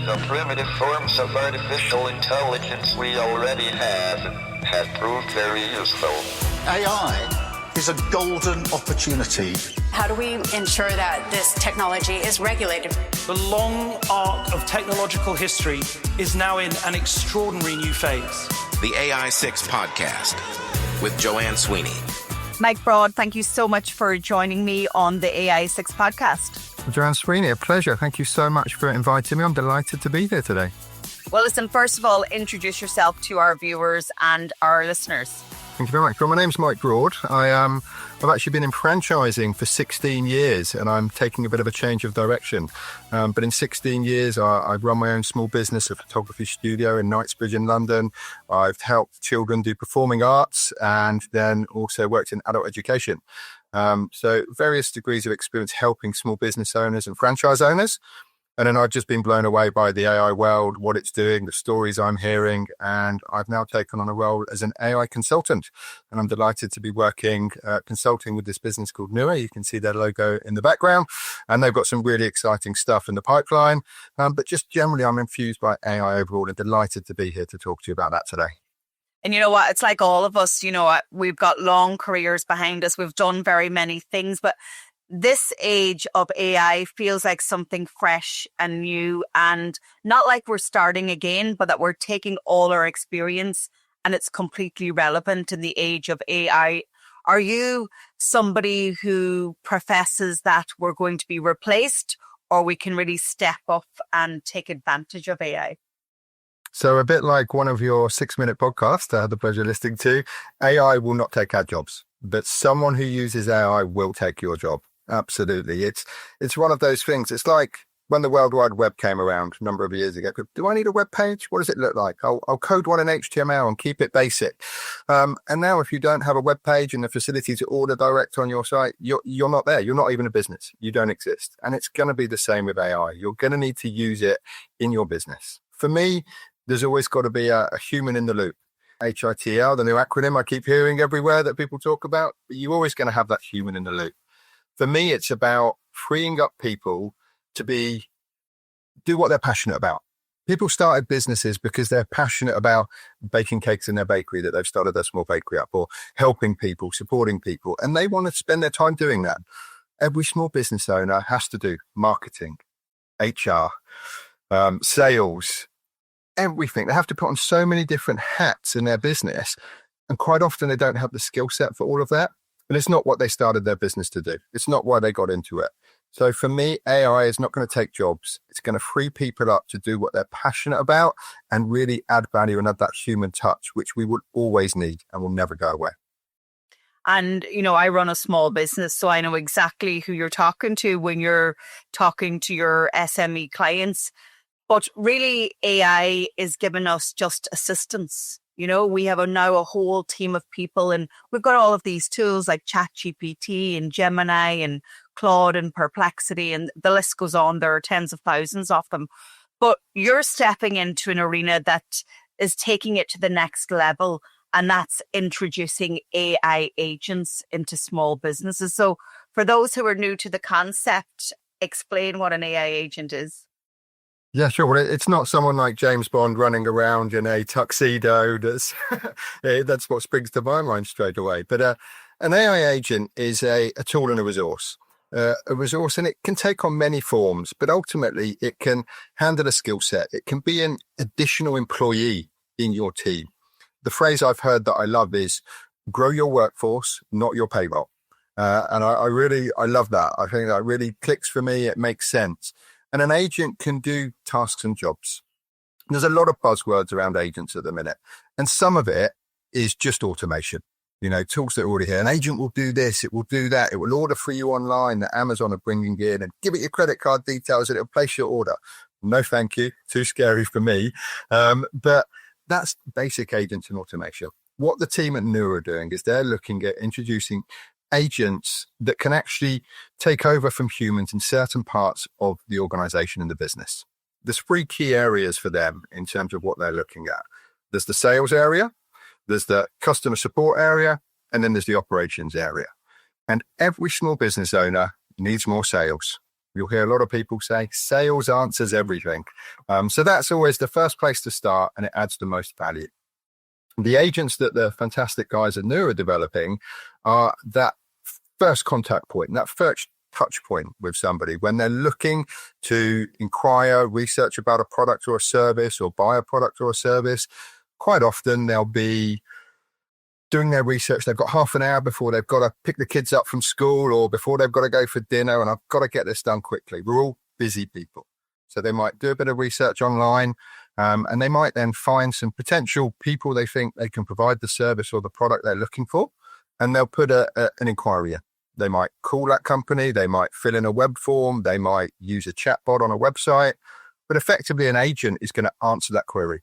the primitive forms of artificial intelligence we already have proved very useful. AI is a golden opportunity. How do we ensure that this technology is regulated? The long arc of technological history is now in an extraordinary new phase. The AI6 podcast with Joanne Sweeney. Mike Broad, thank you so much for joining me on the AI6 podcast. Joanne Sweeney, a pleasure. Thank you so much for inviting me. I'm delighted to be here today. Well, listen, first of all, introduce yourself to our viewers and our listeners. Thank you very much. Well, my name's Mike Broad. I've actually been in franchising for 16 years and I'm taking a bit of a change of direction. But in 16 years, I've run my own small business, a photography studio in Knightsbridge in London. I've helped children do performing arts and then also worked in adult education. So various degrees of experience helping small business owners and franchise owners. And then I've just been blown away by the AI world, what it's doing, the stories I'm hearing. And I've now taken on a role as an AI consultant. And I'm delighted to be working, consulting with this business called Nua. You can see their logo in the background. And they've got some really exciting stuff in the pipeline. But just generally, I'm infused by AI overall and delighted to be here to talk to you about that today. And you know what? It's like all of us, we've got long careers behind us. We've done very many things, but this age of AI feels like something fresh and new and not like we're starting again, but that we're taking all our experience and it's completely relevant in the age of AI. Are you somebody who professes that we're going to be replaced or we can really step up and take advantage of AI? So a bit like one of your 6-minute podcasts I had the pleasure of listening to, AI will not take our jobs, but someone who uses AI will take your job. Absolutely. It's one of those things. It's like when the World Wide Web came around a number of years ago. Do I need a web page? What does it look like? I'll code one in HTML and keep it basic. And now if you don't have a web page and the facility to order direct on your site, you're not there. You're not even a business. You don't exist. And it's going to be the same with AI. You're going to need to use it in your business. For me, there's always got to be a human in the loop. HITL, the new acronym I keep hearing everywhere that people talk about, but you're always going to have that human in the loop. For me, it's about freeing up people to do what they're passionate about. People started businesses because they're passionate about baking cakes in their bakery that they've started their small bakery up, or helping people, supporting people, and they want to spend their time doing that. Every small business owner has to do marketing, HR, sales, everything. They have to put on so many different hats in their business, and quite often they don't have the skill set for all of that. And it's not what they started their business to do. It's not why they got into it. So for me, AI is not going to take jobs. It's going to free people up to do what they're passionate about and really add value and add that human touch, which we will always need and will never go away. And, I run a small business, so I know exactly who you're talking to when you're talking to your SME clients. But really, AI is giving us just assistance. We have now a whole team of people and we've got all of these tools like ChatGPT and Gemini and Claude and Perplexity, and the list goes on. There are tens of thousands of them. But you're stepping into an arena that is taking it to the next level, and that's introducing AI agents into small businesses. So for those who are new to the concept, explain what an AI agent is. Yeah, sure. Well, it's not someone like James Bond running around in a tuxedo. That's what springs to my mind straight away. But an AI agent is a tool and a resource, and it can take on many forms, but ultimately it can handle a skill set. It can be an additional employee in your team. The phrase I've heard that I love is grow your workforce, not your payroll. And I love that. I think that really clicks for me. It makes sense. And an agent can do tasks and jobs. There's a lot of buzzwords around agents at the minute. And some of it is just automation. Tools that are already here. An agent will do this, it will do that. It will order for you online that Amazon are bringing in and give it your credit card details and it'll place your order. No, thank you. Too scary for me. But that's basic agents and automation. What the team at Nua are doing is they're looking at introducing agents that can actually take over from humans in certain parts of the organization and the business. There's 3 key areas for them in terms of what they're looking at. There's the sales area, there's the customer support area, and then there's the operations area. And every small business owner needs more sales, You'll hear a lot of people say sales answers everything. So that's always the first place to start, and it adds the most value. The agents that the fantastic guys at New are developing are that first contact point, that first touch point with somebody when they're looking to inquire, research about a product or a service, or buy a product or a service. Quite often they'll be doing their research. They've got half an hour before they've got to pick the kids up from school, or before they've got to go for dinner, and I've got to get this done quickly. We're all busy people. So they might do a bit of research online, and they might then find some potential people they think they can provide the service or the product they're looking for, and they'll put an inquiry in. They might call that company, they might fill in a web form, they might use a chatbot on a website, but effectively an agent is going to answer that query.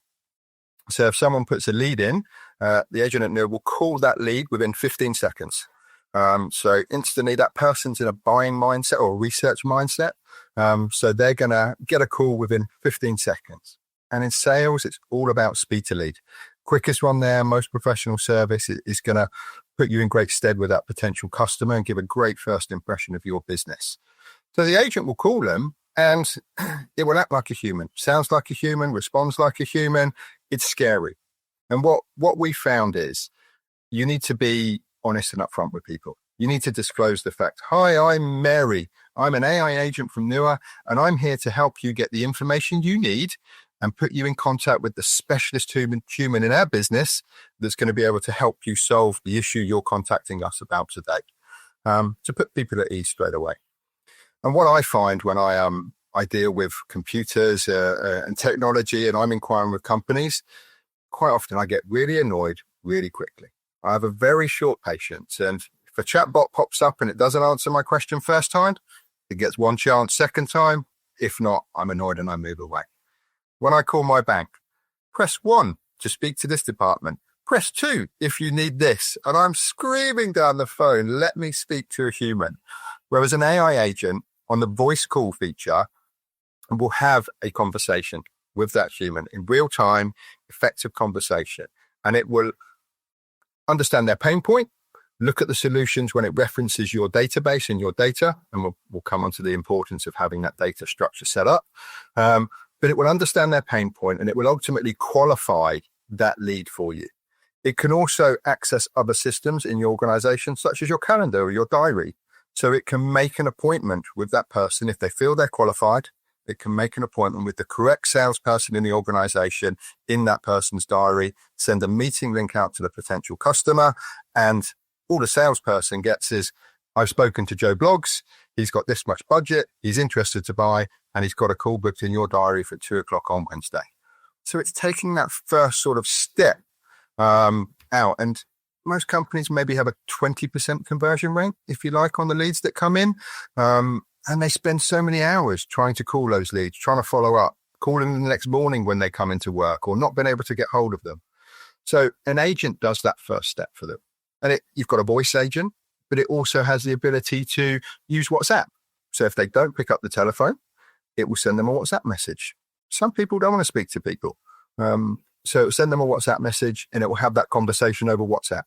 So if someone puts a lead in, the agent at New will call that lead within 15 seconds. So instantly that person's in a buying mindset or a research mindset. So they're going to get a call within 15 seconds. And in sales, it's all about speed to lead. Quickest one there, most professional service is going to put you in great stead with that potential customer and give a great first impression of your business. So the agent will call them, and it will act like a human, sounds like a human, responds like a human. It's scary. And what we found is you need to be honest and upfront with people. You need to disclose the fact, hi, I'm Mary. I'm an AI agent from Newer, and I'm here to help you get the information you need and put you in contact with the specialist human in our business that's going to be able to help you solve the issue you're contacting us about today, to put people at ease straight away. And what I find when I deal with computers and technology, and I'm inquiring with companies, quite often I get really annoyed really quickly. I have a very short patience, and if a chatbot pops up and it doesn't answer my question first time, it gets one chance second time. If not, I'm annoyed and I move away. When I call my bank, press 1 to speak to this department. Press 2 if you need this. And I'm screaming down the phone, let me speak to a human. Whereas an AI agent on the voice call feature will have a conversation with that human in real time, effective conversation. And it will understand their pain point, look at the solutions when it references your database and your data. And we'll come on to the importance of having that data structure set up. But it will understand their pain point, and it will ultimately qualify that lead for you. It can also access other systems in your organization, such as your calendar or your diary. So it can make an appointment with that person. If they feel they're qualified, it can make an appointment with the correct salesperson in the organization in that person's diary, send a meeting link out to the potential customer, and all the salesperson gets is, I've spoken to Joe Bloggs. He's got this much budget. He's interested to buy, and he's got a call booked in your diary for 2:00 on Wednesday. So it's taking that first sort of step out. And most companies maybe have a 20% conversion rate, if you like, on the leads that come in. And they spend so many hours trying to call those leads, trying to follow up, calling them the next morning when they come into work, or not being able to get hold of them. So an agent does that first step for them. And you've got a voice agent, but it also has the ability to use WhatsApp. So if they don't pick up the telephone, it will send them a WhatsApp message. Some people don't want to speak to people. So it will send them a WhatsApp message, and it will have that conversation over WhatsApp.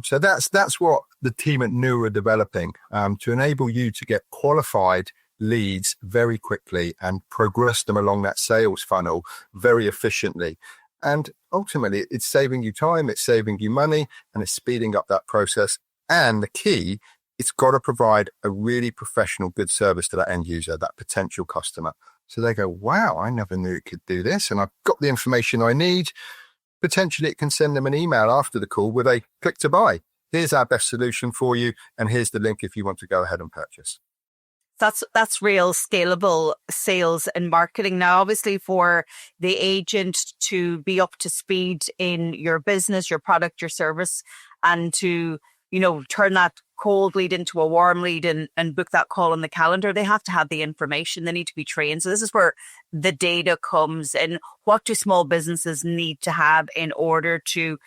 So that's what the team at New are developing, to enable you to get qualified leads very quickly and progress them along that sales funnel very efficiently. And ultimately, it's saving you time, it's saving you money, and it's speeding up that process. And the key, it's got to provide a really professional, good service to that end user, that potential customer. So they go, wow, I never knew it could do this. And I've got the information I need. Potentially, it can send them an email after the call with a click to buy. Here's our best solution for you. And here's the link if you want to go ahead and purchase. That's real scalable sales and marketing. Now, obviously, for the agent to be up to speed in your business, your product, your service, and to, turn that cold lead into a warm lead and book that call on the calendar, they have to have the information. They need to be trained. So this is where the data comes in. What do small businesses need to have in order to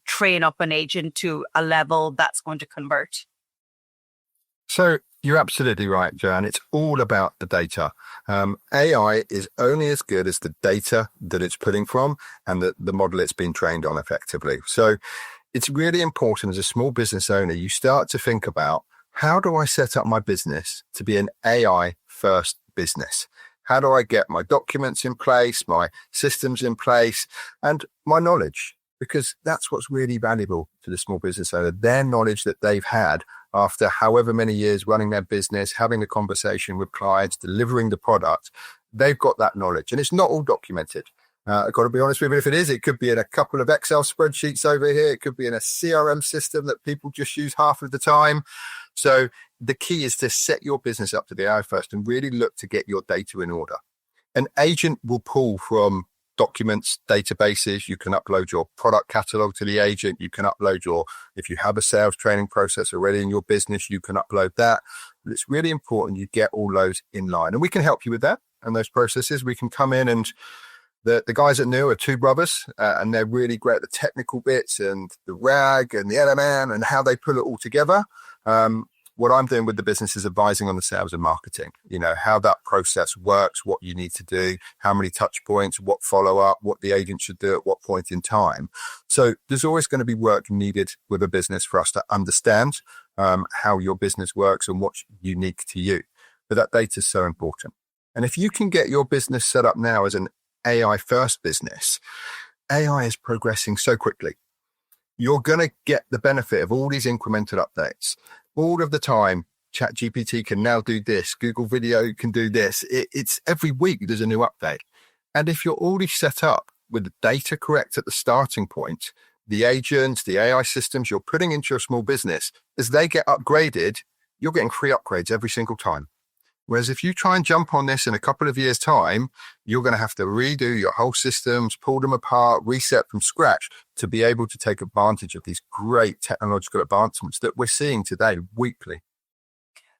train up an agent to a level that's going to convert? So you're absolutely right, Joanne. It's all about the data. AI is only as good as the data that it's pulling from and the model it's been trained on effectively. So it's really important as a small business owner, you start to think about how do I set up my business to be an AI first business? How do I get my documents in place, my systems in place, and my knowledge? Because that's what's really valuable to the small business owner, their knowledge that they've had after however many years running their business, having the conversation with clients, delivering the product. They've got that knowledge, and it's not all documented. I've got to be honest with you, if it is, it could be in a couple of Excel spreadsheets over here. It could be in a CRM system that people just use half of the time. So the key is to set your business up to the AI first and really look to get your data in order. An agent will pull from documents, databases. You can upload your product catalog to the agent. You can upload if you have a sales training process already in your business, you can upload that. But it's really important you get all those in line. And we can help you with that and those processes. We can come in, and the guys at New are two brothers, and they're really great at the technical bits and the RAG and the LMM and how they pull it all together. What I'm doing with the business is advising on the sales and marketing, how that process works, what you need to do, how many touch points, what follow up, what the agent should do at what point in time. So there's always going to be work needed with a business for us to understand how your business works and what's unique to you. But that data is so important. And if you can get your business set up now as an AI first business, AI is progressing so quickly. You're going to get the benefit of all these incremental updates. All of the time, ChatGPT can now do this. Google Video can do this. It's every week there's a new update. And if you're already set up with the data correct at the starting point, the agents, the AI systems you're putting into your small business, as they get upgraded, you're getting free upgrades every single time. Whereas if you try and jump on this in a couple of years' time, you're going to have to redo your whole systems, pull them apart, reset from scratch to be able to take advantage of these great technological advancements that we're seeing today weekly.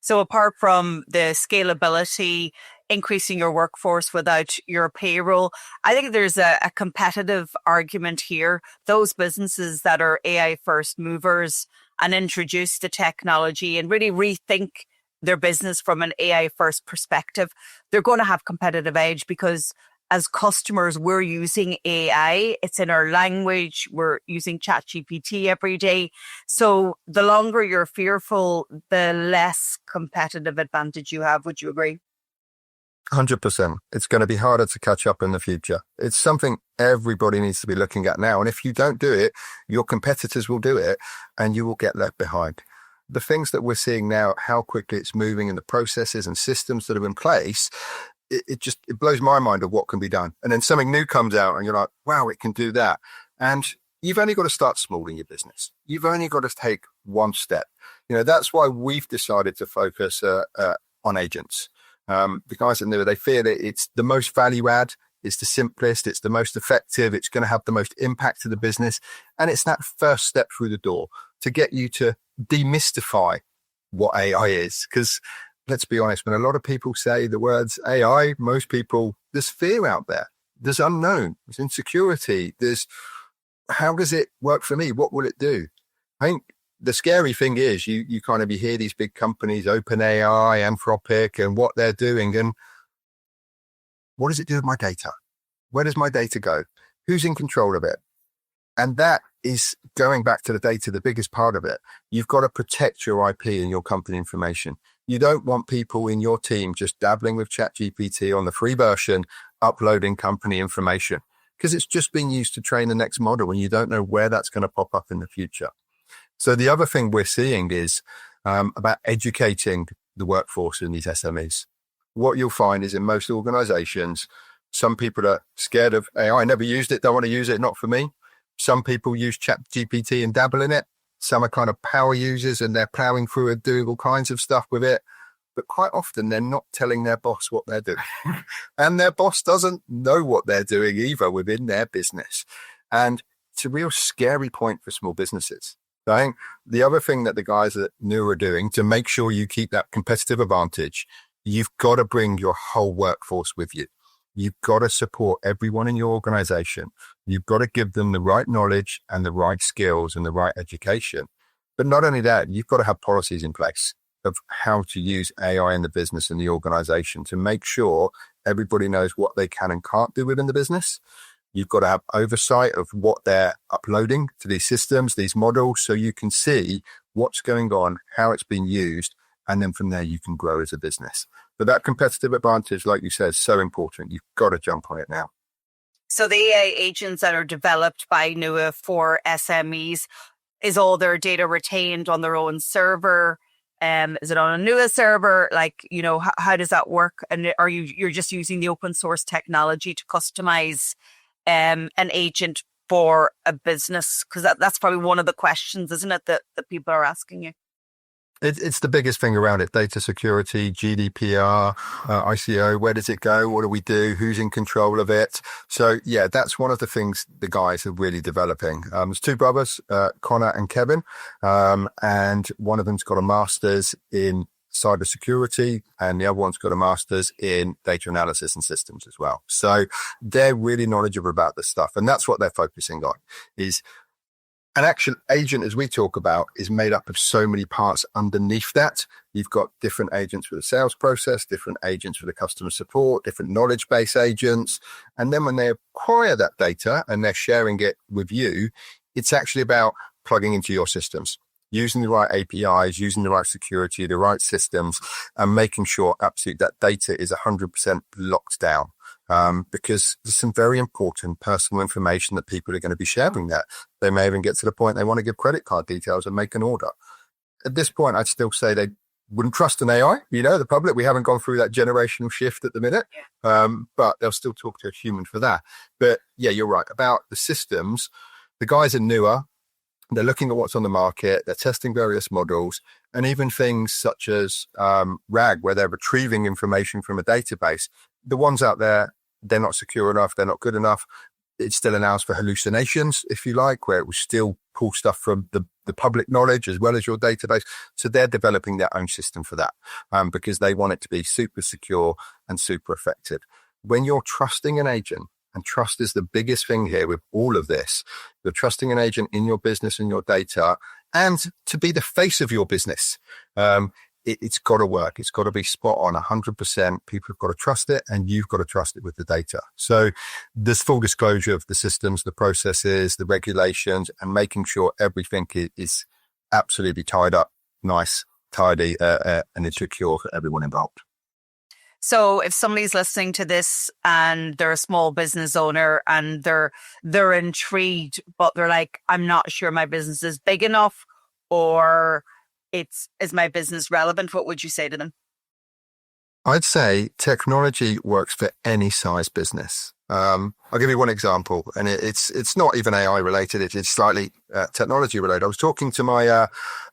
So apart from the scalability, increasing your workforce without your payroll, I think there's a competitive argument here. Those businesses that are AI first movers and introduce the technology and really rethink their business from an AI first perspective, they're going to have competitive edge because as customers, we're using AI. It's in our language. We're using ChatGPT every day. So the longer you're fearful, the less competitive advantage you have. Would you agree? 100%. It's going to be harder to catch up in the future. It's something everybody needs to be looking at now. And if you don't do it, your competitors will do it and you will get left behind. The things that we're seeing now, how quickly it's moving and the processes and systems that are in place, it blows my mind of what can be done. And then something new comes out and you're like, wow, it can do that. And you've only got to start small in your business. You've only got to take one step. That's why we've decided to focus on agents. The guys that know, they feel that it's the most value add, it's the simplest, it's the most effective, it's going to have the most impact to the business. And it's that first step through the door to get you to demystify what AI is. Because let's be honest, when a lot of people say the words AI, most people, there's fear out there. There's unknown, there's insecurity. There's, how does it work for me? What will it do? I think the scary thing is you hear these big companies, OpenAI, Anthropic, and what they're doing. And what does it do with my data? Where does my data go? Who's in control of it? And that is going back to the data, the biggest part of it. You've got to protect your IP and your company information. You don't want people in your team just dabbling with ChatGPT on the free version, uploading company information, because it's just being used to train the next model and you don't know where that's going to pop up in the future. So the other thing we're seeing is about educating the workforce in these SMEs. What you'll find is in most organizations, some people are scared of AI. I never used it, don't want to use it, not for me. Some people use ChatGPT and dabble in it. Some are kind of power users and they're plowing through and doing all kinds of stuff with it. But quite often they're not telling their boss what they're doing. And their boss doesn't know what they're doing either within their business. And it's a real scary point for small businesses. So I think the other thing that the guys at New are doing to make sure you keep that competitive advantage, you've got to bring your whole workforce with you. You've got to support everyone in your organization. You've got to give them the right knowledge and the right skills and the right education. But not only that, you've got to have policies in place of how to use AI in the business and the organization to make sure everybody knows what they can and can't do within the business. You've got to have oversight of what they're uploading to these systems, these models, so you can see what's going on, how it's being used, and then from there you can grow as a business. But that competitive advantage, like you said, is so important. You've got to jump on it now. So the AI agents that are developed by NUA for SMEs, is all their data retained on their own server? Is it on a NUA server? Like, how does that work? And you're just using the open source technology to customize an agent for a business? Because that's probably one of the questions, isn't it, that people are asking you? It's the biggest thing around it. Data security, GDPR, ICO, where does it go? What do we do? Who's in control of it? So yeah, that's one of the things the guys are really developing. There's two brothers, Connor and Kevin, and one of them's got a master's in cybersecurity and the other one's got a master's in data analysis and systems as well. So they're really knowledgeable about this stuff. And that's what they're focusing on. Is an actual agent, as we talk about, is made up of so many parts underneath that. You've got different agents for the sales process, different agents for the customer support, different knowledge base agents. And then when they acquire that data and they're sharing it with you, it's actually about plugging into your systems, using the right APIs, using the right security, the right systems, and making sure absolutely that data is 100% locked down. Because there's some very important personal information that people are going to be sharing there. They may even get to the point they want to give credit card details and make an order. At this point, I'd still say they wouldn't trust an AI. The public, we haven't gone through that generational shift at the minute, but they'll still talk to a human for that. But yeah, you're right about the systems. The guys are newer. They're looking at what's on the market. They're testing various models, and even things such as RAG, where they're retrieving information from a database. The ones out there, they're not secure enough. They're not good enough. It still allows for hallucinations, if you like, where it will still pull stuff from the public knowledge as well as your database. So they're developing their own system for that because they want it to be super secure and super effective. When you're trusting an agent, and trust is the biggest thing here with all of this, you're trusting an agent in your business and your data, and to be the face of your business. It's got to work. It's got to be spot on 100%. People have got to trust it, and you've got to trust it with the data. So there's full disclosure of the systems, the processes, the regulations, and making sure everything is absolutely tied up, nice, tidy, and it's secure for everyone involved. So if somebody's listening to this and they're a small business owner and they're intrigued, but they're like, I'm not sure my business is big enough, or is my business relevant, what would you say to them? I'd say technology works for any size business. I'll give you one example, and it's not even AI related. It's slightly technology related. I was talking to my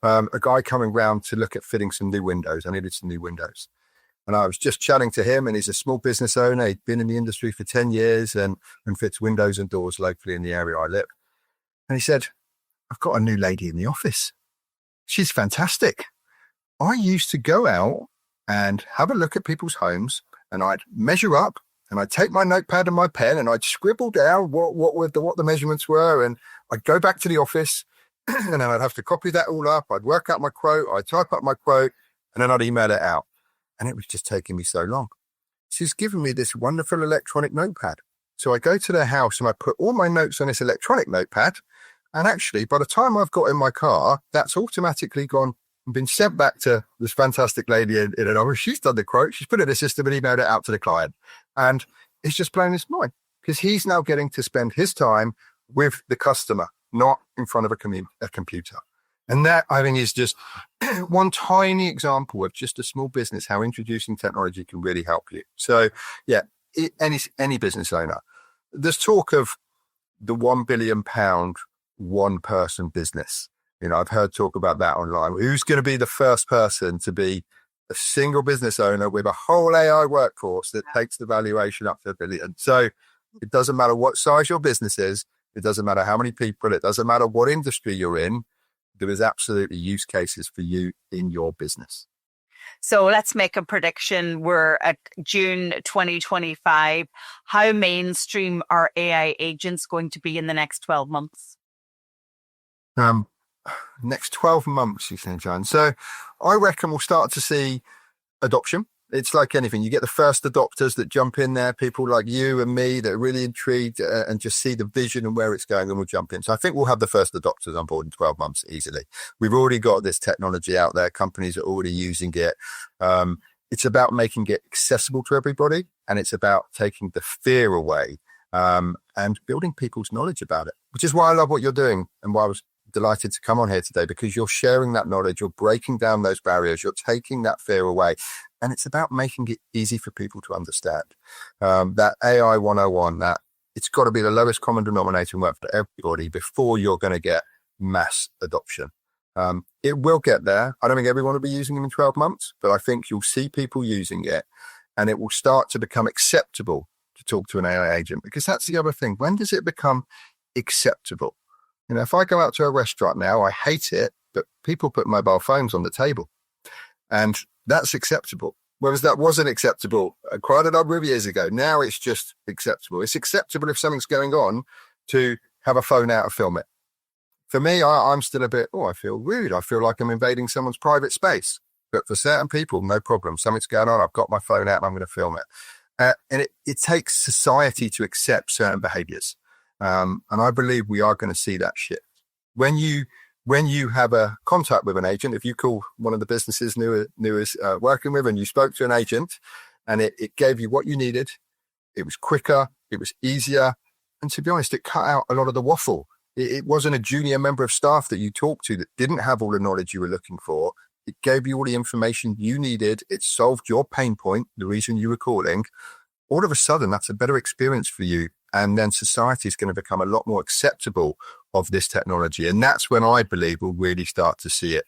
a guy coming round to look at fitting some new windows. I needed some new windows. And I was just chatting to him, and he's a small business owner. He'd been in the industry for 10 years and fits windows and doors locally in the area I live. And he said, I've got a new lady in the office. She's fantastic. I used to go out and have a look at people's homes, and I'd measure up, and I'd take my notepad and my pen, and I'd scribble down what the measurements were. And I'd go back to the office and then I'd have to copy that all up. I'd work out my quote. I'd type up my quote, and then I'd email it out. And it was just taking me so long. She's given me this wonderful electronic notepad. So I go to their house and I put all my notes on this electronic notepad. And actually, by the time I've got in my car, that's automatically gone and been sent back to this fantastic lady in an office. She's done the quote. She's put it in the system and emailed it out to the client. And it's just blowing his mind because he's now getting to spend his time with the customer, not in front of a computer. And that, I think, is just one tiny example of just a small business, how introducing technology can really help you. So, yeah, any business owner. There's talk of the £1 billion one-person business. I've heard talk about that online. Who's going to be the first person to be a single business owner with a whole AI workforce that takes the valuation up to $1 billion? So it doesn't matter what size your business is. It doesn't matter how many people. It doesn't matter what industry you're in. There is absolutely use cases for you in your business. So let's make a prediction. We're at June 2025. How mainstream are AI agents going to be in the next 12 months? Next 12 months, you think, John? So I reckon we'll start to see adoption It's like anything. You get the first adopters that jump in there, people like you and me that are really intrigued and just see the vision and where it's going, and we'll jump in. So I think we'll have the first adopters on board in 12 months easily. We've already got this technology out there. Companies are already using it. It's about making it accessible to everybody, and it's about taking the fear away and building people's knowledge about it, which is why I love what you're doing and why I was delighted to come on here today, because you're sharing that knowledge, you're breaking down those barriers, you're taking that fear away, and it's about making it easy for people to understand. That AI 101, that it's got to be the lowest common denominator and work for everybody before you're going to get mass adoption. It will get there. I don't think everyone will be using them in 12 months, but I think you'll see people using it, and it will start to become acceptable to talk to an AI agent, because that's the other thing. When does it become acceptable? You know, if I go out to a restaurant now, I hate it, but people put mobile phones on the table, and that's acceptable. Whereas that wasn't acceptable quite a number of years ago. Now it's just acceptable. It's acceptable if something's going on to have a phone out and film it. For me, I'm still a bit, I feel rude. I feel like I'm invading someone's private space. But for certain people, no problem. Something's going on. I've got my phone out and I'm going to film it. And it takes society to accept certain behaviors. And I believe we are going to see that shift. When you have a contact with an agent, if you call one of the businesses New is working with, and you spoke to an agent and it gave you what you needed, it was quicker, it was easier. And to be honest, it cut out a lot of the waffle. It wasn't a junior member of staff that you talked to that didn't have all the knowledge you were looking for. It gave you all the information you needed. It solved your pain point, the reason you were calling. All of a sudden, that's a better experience for you. And then society is going to become a lot more acceptable of this technology. And that's when I believe we'll really start to see it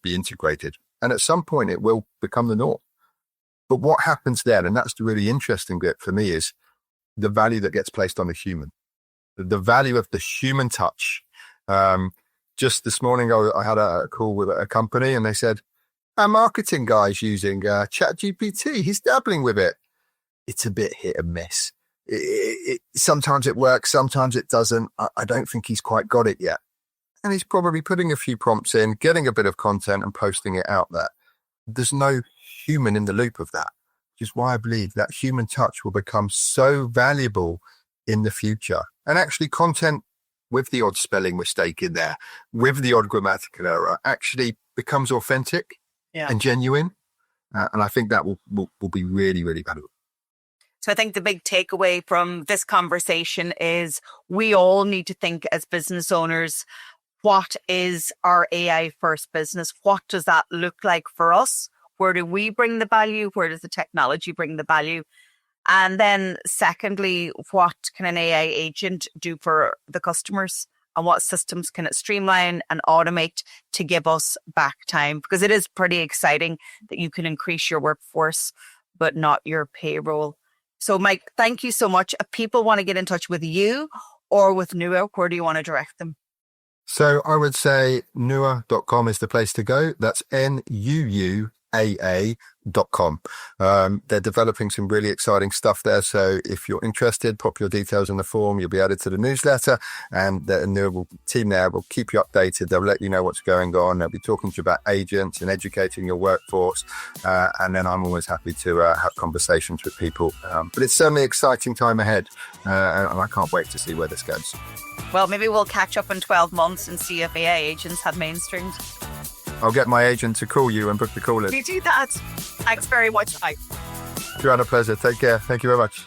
be integrated. And at some point, it will become the norm. But what happens then, and that's the really interesting bit for me, is the value that gets placed on the human, the value of the human touch. Just this morning, I had a call with a company, and they said, our marketing guy's using ChatGPT. He's dabbling with it. It's a bit hit and miss. Sometimes it works, sometimes it doesn't. I don't think he's quite got it yet. And he's probably putting a few prompts in, getting a bit of content and posting it out there. There's no human in the loop of that, which is why I believe that human touch will become so valuable in the future. And actually content with the odd spelling mistake in there, with the odd grammatical error, actually becomes authentic and genuine. And I think that will be really, really valuable. So I think the big takeaway from this conversation is we all need to think as business owners, what is our AI first business? What does that look like for us? Where do we bring the value? Where does the technology bring the value? And then secondly, what can an AI agent do for the customers? And what systems can it streamline and automate to give us back time? Because it is pretty exciting that you can increase your workforce, but not your payroll. So Mike, thank you so much. If people want to get in touch with you or with Nua, where do you want to direct them? So I would say nua.com is the place to go. That's NUUAA.com. They're developing some really exciting stuff there. So if you're interested, pop your details in the form. You'll be added to the newsletter, and the Nua team there will keep you updated. They'll let you know what's going on. They'll be talking to you about agents and educating your workforce. And then I'm always happy to have conversations with people. But it's certainly an exciting time ahead. And I can't wait to see where this goes. Well, maybe we'll catch up in 12 months and see if AI agents have mainstreamed. I'll get my agent to call you and book the call in. We do that. Thanks very much, Mike. Joanna, pleasure. Take care. Thank you very much.